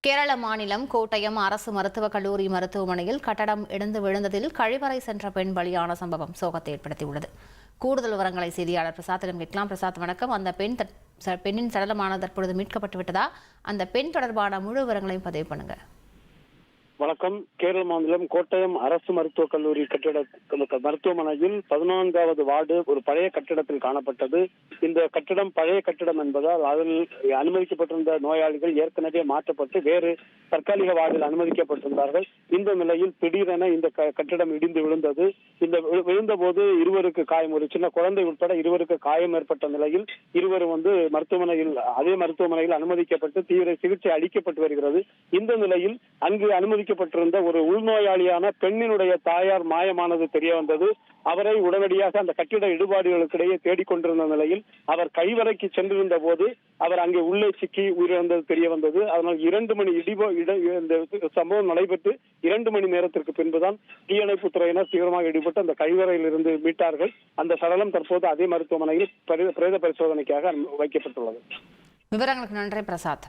கேரள மாநிலம் கோட்டயம் அரசு மருத்துவக் கல்லூரி மருத்துவமனையில் கட்டடம் இடிந்து விழுந்ததில் கழிவறை சென்ற பெண் பலியான சம்பவம் சோகத்தை ஏற்படுத்தியுள்ளது. கூடுதல் விவரங்களை செய்தியாளர் பிரசாத்திடம் கேட்கலாம். பிரசாத், வணக்கம். அந்த பெண்ணின் சடலமானது தற்பொழுது மீட்கப்பட்டு விட்டதா? அந்த பெண் தொடர்பான முழு விவரங்களையும் பதிவு பண்ணுங்க. வணக்கம். கேரள மாநிலம் கோட்டயம் அரசு மருத்துவக் கல்லூரி மருத்துவமனையில் 14வது வார்டு ஒரு பழைய கட்டிடத்தில் காணப்பட்டது. இந்த கட்டிடம் பழைய கட்டிடம் என்பதால் அதில் அனுமதிக்கப்பட்டிருந்த நோயாளிகள் ஏற்கனவே மாற்றப்பட்டு வேறு தற்காலிக வார்டில் அனுமதிக்கப்பட்டிருந்தார்கள். இந்த நிலையில் திடீரென இந்த கட்டிடம் இடிந்து விழுந்தது. இந்த விழுந்த போது இருவருக்கு காயம், ஒரு சின்ன குழந்தை உட்பட இருவருக்கு காயம் ஏற்பட்ட நிலையில் இருவரும் அதே மருத்துவமனையில் அனுமதிக்கப்பட்டு தீவிர சிகிச்சை அளிக்கப்பட்டு வருகிறது. இந்த நிலையில் அங்கு அனுமதிக்கப்பட்டிருந்த ஒரு உள்நோயாளியான பெண்ணினுடைய தாயார் மாயமானது தெரிய வந்தது. அவரை உடனடியாக அந்த கட்டிட இடுபாடுகளுக்கிடையே தேடிக்கொண்டிருந்த நிலையில் அவர் கழிவறைக்கு சென்றிருந்த போது அவர் அங்கே உள்ளே சிக்கி உயிரிழந்தது தெரிய வந்தது. அதனால் 2 மணி சம்பவம் நடைபெற்று 2 மணி நேரத்திற்கு பின்புதான் தீயணைப்பு துறையினர் தீவிரமாக ஈடுபட்டு அந்த கழிவறையில் இருந்து மீட்டார்கள். அந்த சடலம் தற்போது அதே மருத்துவமனையில் பிரேத பரிசோதனைக்காக வைக்கப்பட்டுள்ளது. விவரங்களுக்கு நன்றி பிரசாத்.